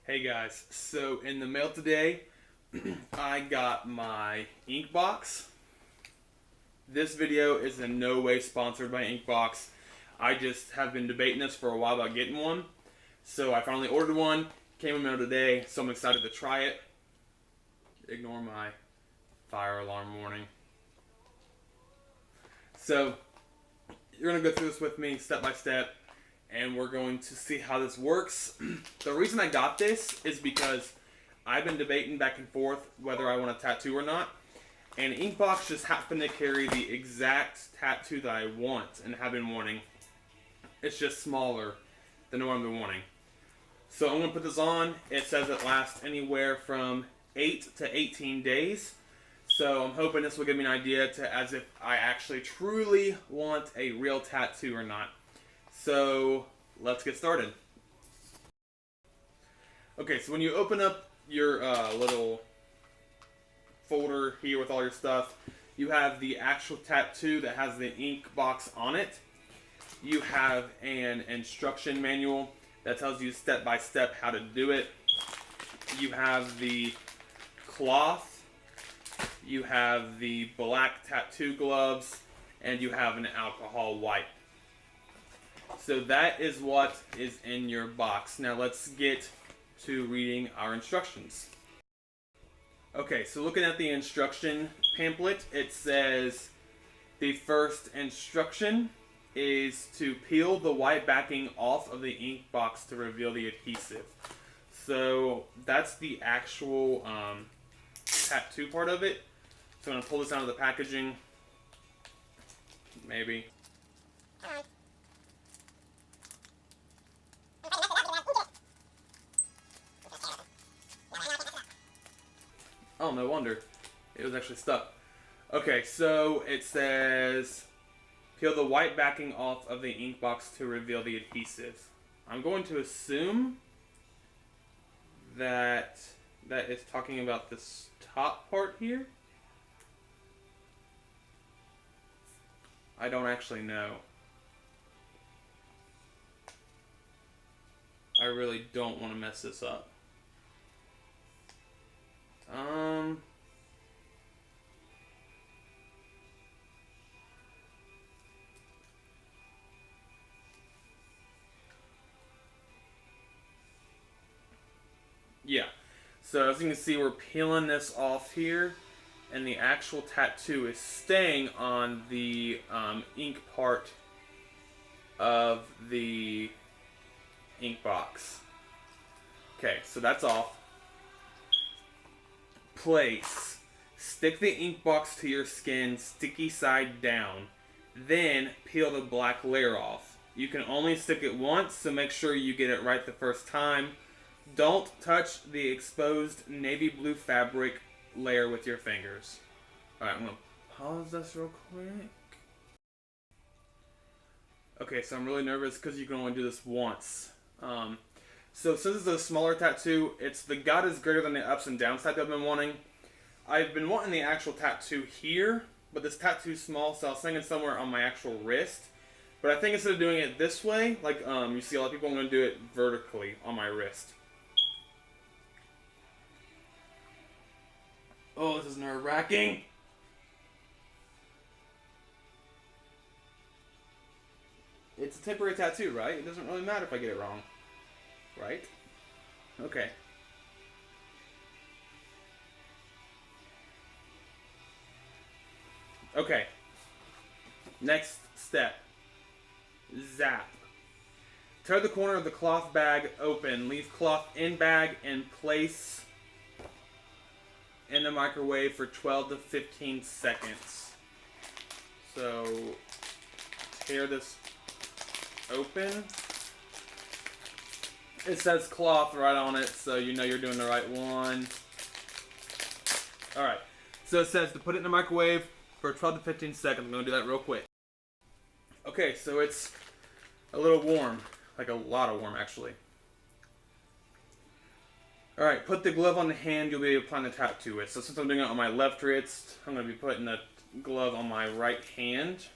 Hey guys, so in the mail today, I got my inkbox. This video is in no way sponsored by Inkbox. I just have been debating this for a while about getting one. So I finally ordered one, came in the mail today, so I'm excited to try it. Ignore my fire alarm warning. So, you're going to go through this with me step by step, and we're going to see how this works. The reason I got this is because I've been debating back and forth whether I want a tattoo or not, and Inkbox just happened to carry the exact tattoo that I want and have been wanting. It's just smaller than what I've been wanting. So I'm going to put this on. It says it lasts anywhere from 8 to 18 days. So I'm hoping this will give me an idea to as if I actually truly want a real tattoo or not. So let's get started. Okay, so when you open up your little folder here with all your stuff, you have the actual tattoo that has the ink box on it. You have an instruction manual that tells you step by step how to do it. You have the cloth. You have the black tattoo gloves, and you have an alcohol wipe. So that is what is in your box. Now let's get to reading our instructions. Okay, so looking at the instruction pamphlet, it says the first instruction is to peel the white backing off of the ink box to reveal the adhesive. So that's the actual tattoo part of it. So I'm going to pull this out of the packaging. Maybe. Oh, no wonder. It was actually stuck. Okay, so it says, peel the white backing off of the ink box to reveal the adhesive. I'm going to assume that that is talking about this top part here. I don't actually know. I really don't want to mess this up. Yeah. So as you can see, we're peeling this off here, and the actual tattoo is staying on the ink part of the ink box. Okay, so that's off. Place. Stick the ink box to your skin, sticky side down. Then peel the black layer off. You can only stick it once, so make sure you get it right the first time. Don't touch the exposed navy blue fabric layer with your fingers. Alright, I'm going to pause this real quick. Okay, so I'm really nervous because you can only do this once. So since it's a smaller tattoo, it's the God is greater than the ups and downs tattoo I've been wanting. I've been wanting the actual tattoo here, but this tattoo's small, so I was thinking somewhere on my actual wrist. But I think instead of doing it this way, like you see a lot of people, I'm going to do it vertically on my wrist. Oh, this is nerve-wracking. It's a temporary tattoo, right? It doesn't really matter if I get it wrong. Right? Okay. Okay. Next step. Zap. Tear the corner of the cloth bag open. Leave cloth in bag and place in the microwave for 12 to 15 seconds. So, tear this open. It says cloth right on it, so you know you're doing the right one. Alright, so it says to put it in the microwave for 12 to 15 seconds. I'm going to do that real quick. Okay, so it's a little warm. Like a lot of warm, actually. Alright, put the glove on the hand you'll be applying the tattoo with. So since I'm doing it on my left wrist, I'm going to be putting the glove on my right hand.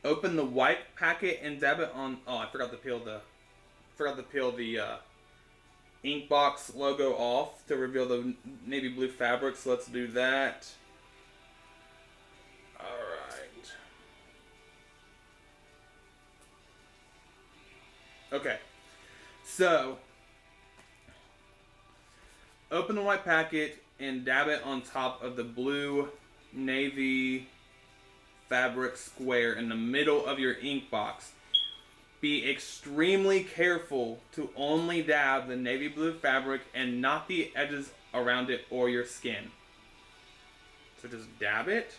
Open the wipe packet and dab it on. Oh, I forgot to peel the inkbox logo off to reveal the navy blue fabric. So let's do that. All right. Okay. So open the white packet and dab it on top of the blue navy fabric square in the middle of your ink box. Be extremely careful to only dab the navy blue fabric and not the edges around it or your skin. So just dab it.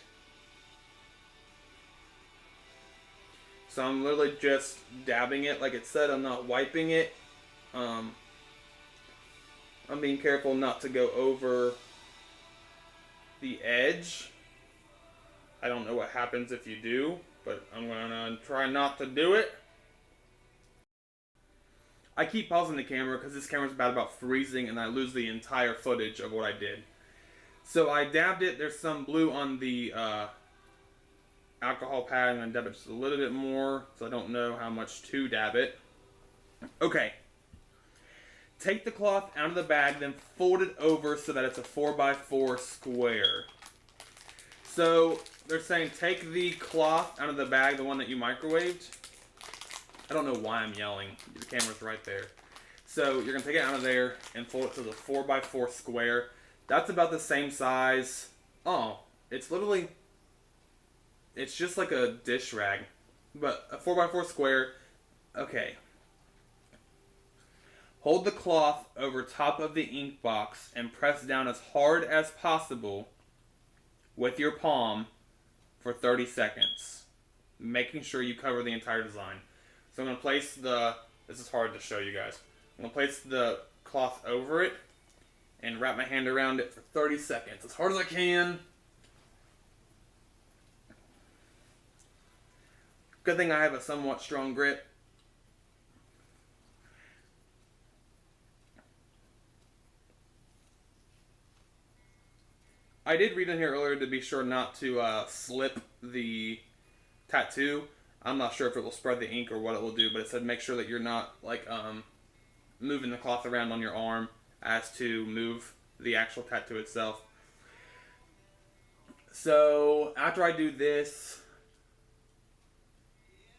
So I'm literally just dabbing it like it said. I'm not wiping it. I'm being careful not to go over the edge. I don't know what happens if you do, but I'm gonna try not to do it. I keep pausing the camera because this camera's bad about freezing and I lose the entire footage of what I did. So I dabbed it. There's some blue on the alcohol pad, and I dabbed it just a little bit more, so I don't know how much to dab it. Okay. Take the cloth out of the bag, then fold it over so that it's a 4x4 square. So they're saying take the cloth out of the bag, the one that you microwaved. I don't know why I'm yelling. The camera's right there. So you're going to take it out of there and fold it to the 4x4 square. That's about the same size. Oh, it's literally, it's just like a dish rag. But a 4x4 square. Okay. Hold the cloth over top of the ink box and press down as hard as possible with your palm for 30 seconds, making sure you cover the entire design. So I'm going to place this is hard to show you guys. I'm going to place the cloth over it and wrap my hand around it for 30 seconds, as hard as I can. Good thing I have a somewhat strong grip. I did read in here earlier to be sure not to slip the tattoo. I'm not sure if it will spread the ink or what it will do, but it said make sure that you're not like moving the cloth around on your arm as to move the actual tattoo itself. So after I do this,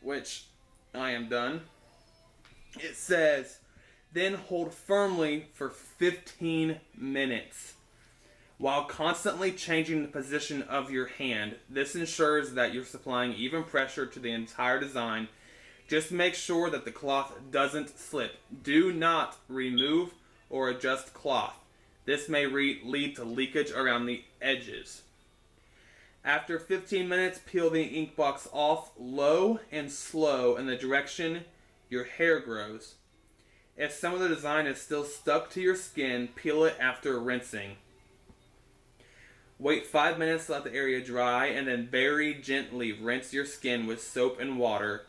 which I am done, it says then hold firmly for 15 minutes. While constantly changing the position of your hand, this ensures that you're supplying even pressure to the entire design. Just make sure that the cloth doesn't slip. Do not remove or adjust cloth. This may lead to leakage around the edges. After 15 minutes, peel the ink box off low and slow in the direction your hair grows. If some of the design is still stuck to your skin, peel it after rinsing. Wait 5 minutes to let the area dry, and then very gently rinse your skin with soap and water.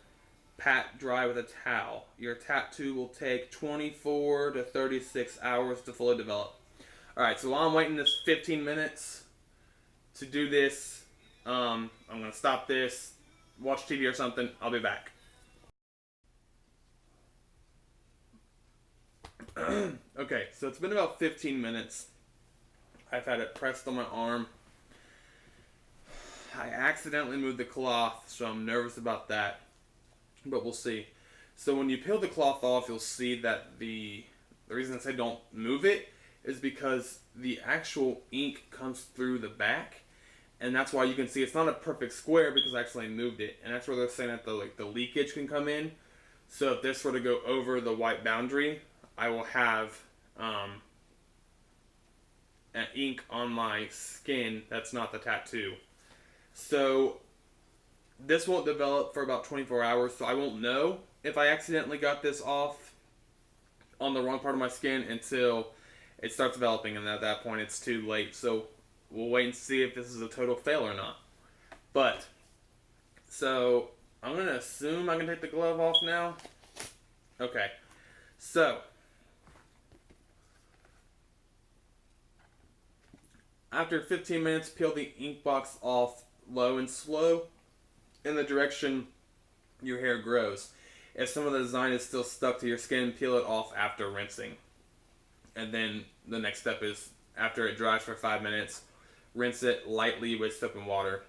Pat dry with a towel. Your tattoo will take 24 to 36 hours to fully develop. Alright, so while I'm waiting this 15 minutes to do this, I'm going to stop this, watch TV or something. I'll be back. Okay, so it's been about 15 minutes. I've had it pressed on my arm. I accidentally moved the cloth, so I'm nervous about that. But we'll see. So when you peel the cloth off, you'll see that the reason I say don't move it is because the actual ink comes through the back. And that's why you can see it's not a perfect square because I actually moved it. And that's where they're saying that the leakage can come in. So if this were to go over the white boundary, I will have an ink on my skin that's not the tattoo. So this won't develop for about 24 hours, so I won't know if I accidentally got this off on the wrong part of my skin until it starts developing, and at that point it's too late. So we'll wait and see if this is a total fail or not. But so I'm gonna assume I can take the glove off now. Okay, so after 15 minutes, peel the ink box off low and slow in the direction your hair grows. If some of the design is still stuck to your skin, peel it off after rinsing. And then the next step is, after it dries for 5 minutes, rinse it lightly with soap and water.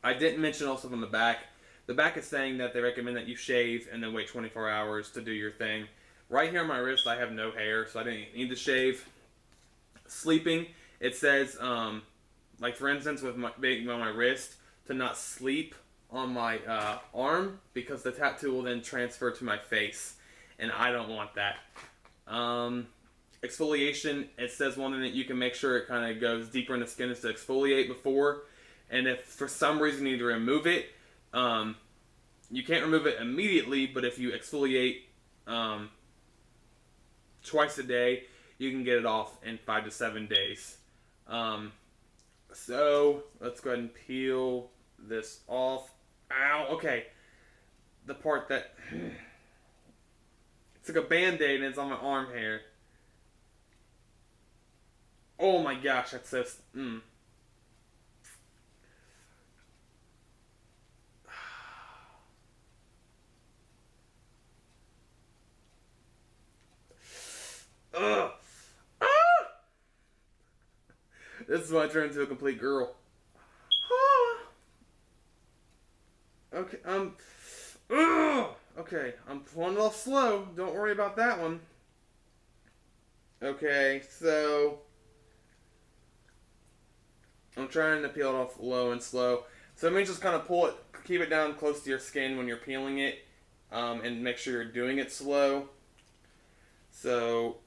I didn't mention also on the back. The back is saying that they recommend that you shave and then wait 24 hours to do your thing. Right here on my wrist, I have no hair, so I didn't need to shave. Sleeping, it says, like for instance, with being on my wrist, to not sleep on my arm because the tattoo will then transfer to my face, and I don't want that. Exfoliation, it says one thing that you can make sure it kind of goes deeper in the skin is to exfoliate before, and if for some reason you need to remove it, you can't remove it immediately, but if you exfoliate twice a day, you can get it off in 5 to 7 days. So let's go ahead and peel this off. Ow, okay. The part that it's like a band-aid and it's on my arm hair. Oh my gosh, that's so Ugh. Ah! This is when I turn into a complete girl. Ah! Okay, ugh. Okay, I'm pulling it off slow. Don't worry about that one. Okay, so I'm trying to peel it off low and slow. So it means just kind of pull it, keep it down close to your skin when you're peeling it, and make sure you're doing it slow. So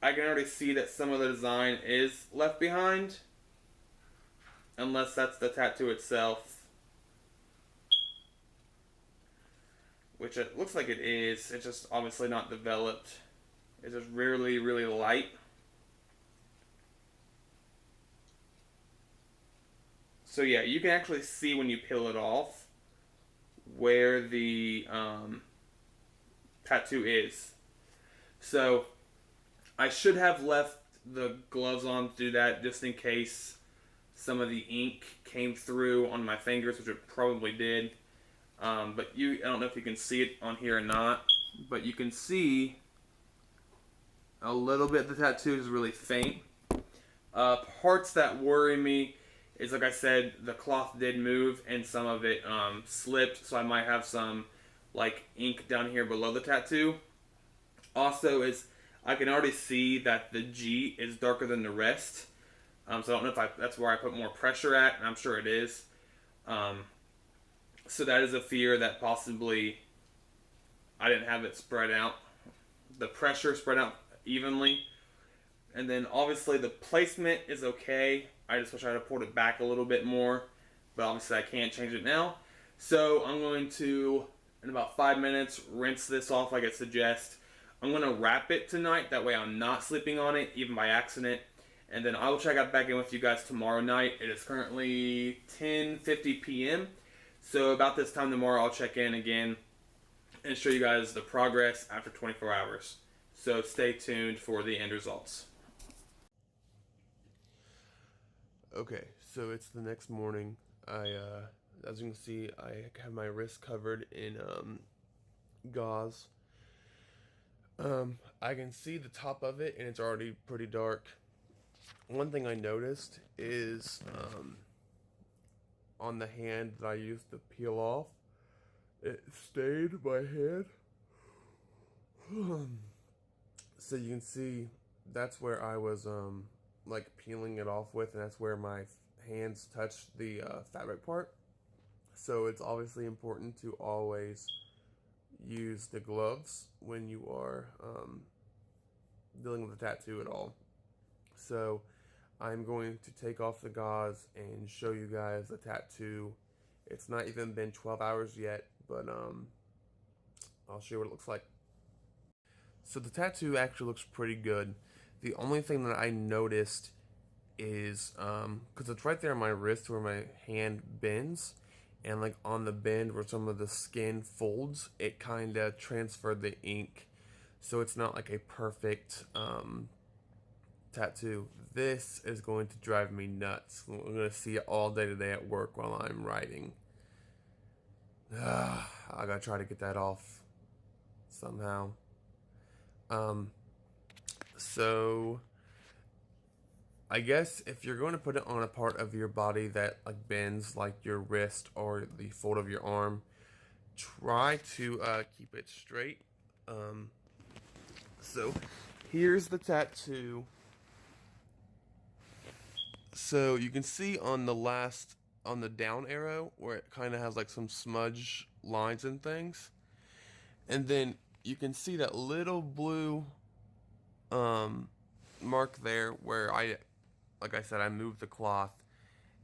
I can already see that some of the design is left behind, unless that's the tattoo itself, which it looks like it is. It's just obviously not developed. It's just really, really light. So yeah, you can actually see when you peel it off where the tattoo is. So I should have left the gloves on to do that just in case some of the ink came through on my fingers, which it probably did. But I don't know if you can see it on here or not, but you can see a little bit. The tattoo is really faint. Parts that worry me is, like I said, the cloth did move and some of it slipped, so I might have some like ink down here below the tattoo. Also, is I can already see that the G is darker than the rest, so I don't know if that's where I put more pressure at, and I'm sure it is. So that is a fear that possibly I didn't have it spread out, the pressure spread out evenly. And then obviously the placement is okay. I just wish I had pulled it back a little bit more, but obviously I can't change it now. So I'm going to, in about 5 minutes, rinse this off like it suggests. I'm going to wrap it tonight, that way I'm not sleeping on it, even by accident. And then I will check back in with you guys tomorrow night. It is currently 10:50 p.m. So about this time tomorrow, I'll check in again and show you guys the progress after 24 hours. So stay tuned for the end results. Okay, so it's the next morning. As you can see, I have my wrist covered in gauze. I can see the top of it, and it's already pretty dark. One thing I noticed is on the hand that I used to peel off, it stained my hand. So you can see that's where I was like peeling it off with, and that's where my hands touched the fabric part. So it's obviously important to always use the gloves when you are dealing with a tattoo at all. So I'm going to take off the gauze and show you guys the tattoo. It's not even been 12 hours yet, but I'll show you what it looks like. So the tattoo actually looks pretty good. The only thing that I noticed is, because it's right there on my wrist where my hand bends, and like on the bend where some of the skin folds, it kind of transferred the ink. So it's not like a perfect tattoo. This is going to drive me nuts. We're going to see it all day today at work while I'm writing. I gotta try to get that off somehow. Um, so I guess if you're going to put it on a part of your body that like bends, like your wrist or the fold of your arm, try to keep it straight. Um, so here's the tattoo. So you can see on the down arrow where it kind of has like some smudge lines and things. And then you can see that little blue mark there where like I said, I moved the cloth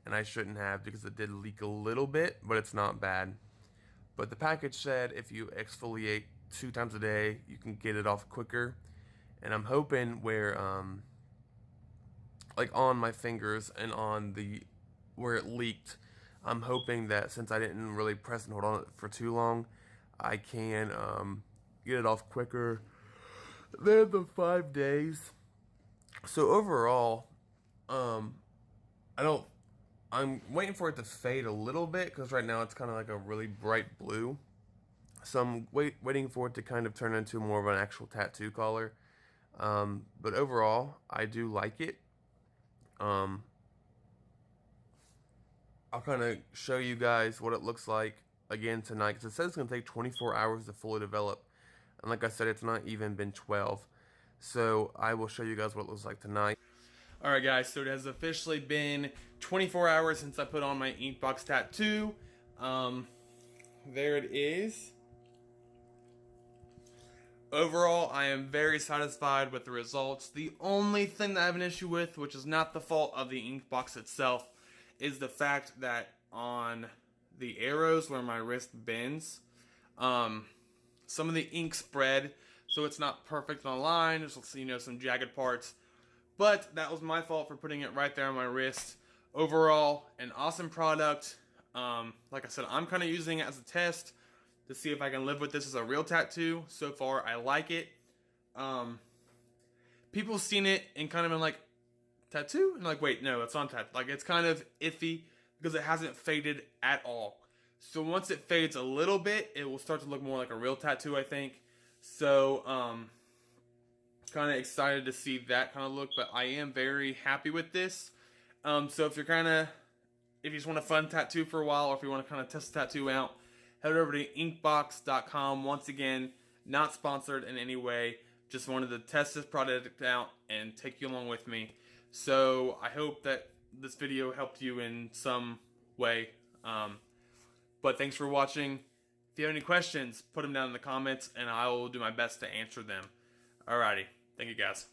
and I shouldn't have because it did leak a little bit, but it's not bad. But the package said if you exfoliate 2 times a day, you can get it off quicker. And I'm hoping where like on my fingers and on the where it leaked, I'm hoping that since I didn't really press and hold on it for too long, I can get it off quicker than the 5 days. So overall, I don't. I'm waiting for it to fade a little bit because right now it's kind of like a really bright blue. So I'm waiting for it to kind of turn into more of an actual tattoo color. But overall, I do like it. Um, I'll kind of show you guys what it looks like again tonight because it says it's going to take 24 hours to fully develop. And like I said, it's not even been 12. So I will show you guys what it looks like tonight. Alright guys, so it has officially been 24 hours since I put on my inkbox tattoo. There it is. Overall, I am very satisfied with the results. The only thing that I have an issue with, which is not the fault of the inkbox itself, is the fact that on the arrows where my wrist bends, some of the ink spread, so it's not perfect on a line. There's some jagged parts. But that was my fault for putting it right there on my wrist. Overall, an awesome product. Like I said, I'm kind of using it as a test to see if I can live with this as a real tattoo. So far, I like it. People seen it and kind of been like, tattoo? And like, wait, no, it's not tattoo. Like, it's kind of iffy because it hasn't faded at all. So once it fades a little bit, it will start to look more like a real tattoo, I think. So, kind of excited to see that kind of look, but I am very happy with this. So if you just want a fun tattoo for a while, or if you want to kind of test the tattoo out, head over to inkbox.com. Once again, not sponsored in any way. Just wanted to test this product out and take you along with me. So I hope that this video helped you in some way. But thanks for watching. If you have any questions, put them down in the comments and I will do my best to answer them. Alrighty. Thank you guys.